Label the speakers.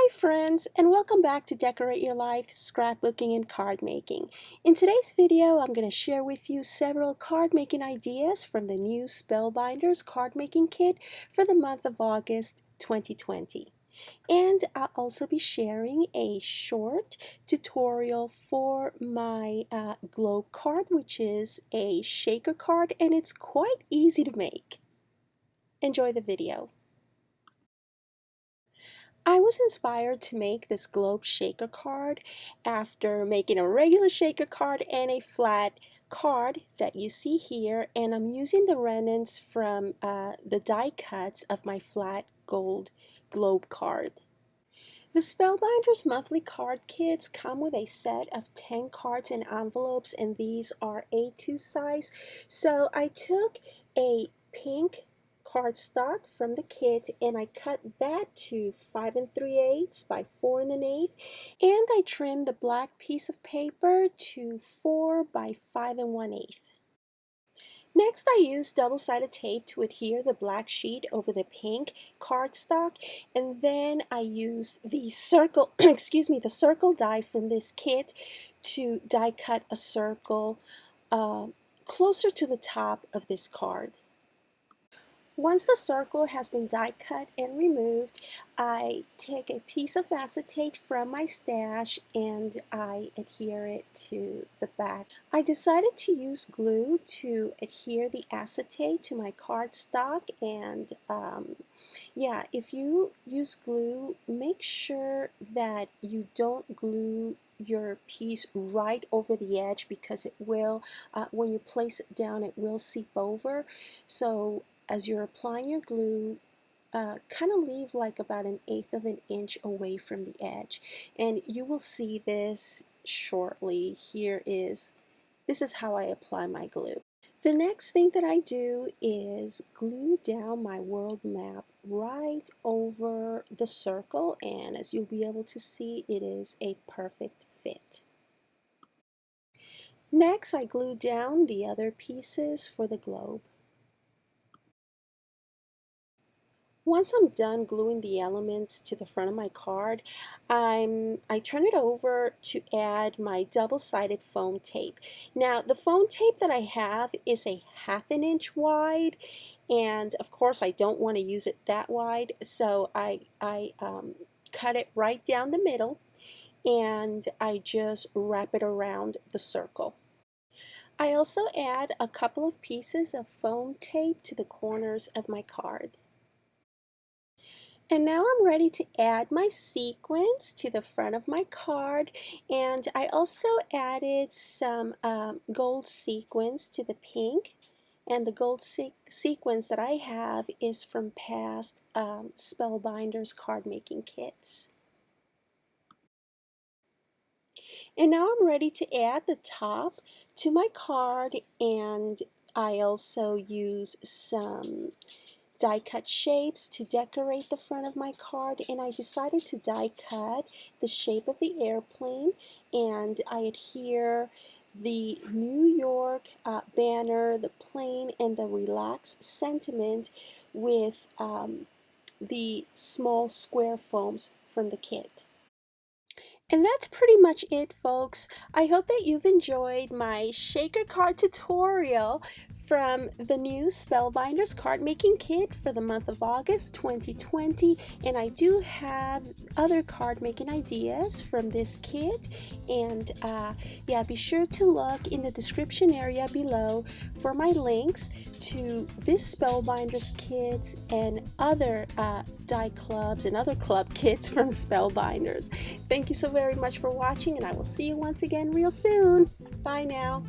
Speaker 1: Hi friends, and welcome back to Decorate Your Life Scrapbooking and Card Making. In today's video, I'm going to share with you several card making ideas from the new Spellbinders card making kit for the month of August 2020. And I'll also be sharing a short tutorial for my globe card, which is a shaker card, and it's quite easy to make. Enjoy the video. I was inspired to make this globe shaker card after making a regular shaker card and a flat card that you see here, and I'm using the remnants from the die cuts of my flat gold globe card. The Spellbinders monthly card kits come with a set of 10 cards and envelopes, and these are A2 size. So I took a pink cardstock from the kit and I cut that to 5 3/8 by 4 1/8, and I trimmed the black piece of paper to 4 by 5 1/8. Next, I used double-sided tape to adhere the black sheet over the pink cardstock, and then I used the circle, the circle die from this kit to die cut a circle closer to the top of this card. Once the circle has been die cut and removed, I take a piece of acetate from my stash and I adhere it to the back. I decided to use glue to adhere the acetate to my cardstock, and yeah, if you use glue, make sure that you don't glue your piece right over the edge, because it will, when you place it down, it will seep over. So as you're applying your glue, kind of leave like about 1/8 of an inch away from the edge, and you will see this shortly. This is how I apply my glue. The next thing that I do is glue down my world map right over the circle, and as you'll be able to see, it is a perfect fit. Next, I glue down the other pieces for the globe. Once I'm done gluing the elements to the front of my card, I turn it over to add my double-sided foam tape. Now, the foam tape that I have is a 1/2 inch wide, and of course I don't want to use it that wide, so I cut it right down the middle, and I just wrap it around the circle. I also add a couple of pieces of foam tape to the corners of my card. And now I'm ready to add my sequins to the front of my card, and I also added some gold sequins to the pink, and the gold sequins that I have is from past Spellbinders card making kits. And now I'm ready to add the top to my card, and I also use some die cut shapes to decorate the front of my card, and I decided to die cut the shape of the airplane, and I adhere the New York banner, the plane, and the relaxed sentiment with the small square foams from the kit. And that's pretty much it, folks. I hope that you've enjoyed my shaker card tutorial from the new Spellbinders card making kit for the month of August 2020, and I do have other card making ideas from this kit, and yeah, be sure to look in the description area below for my links to this Spellbinders kits and other die clubs and other club kits from Spellbinders. Thank you so very much for watching, and I will see you once again real soon. Bye now.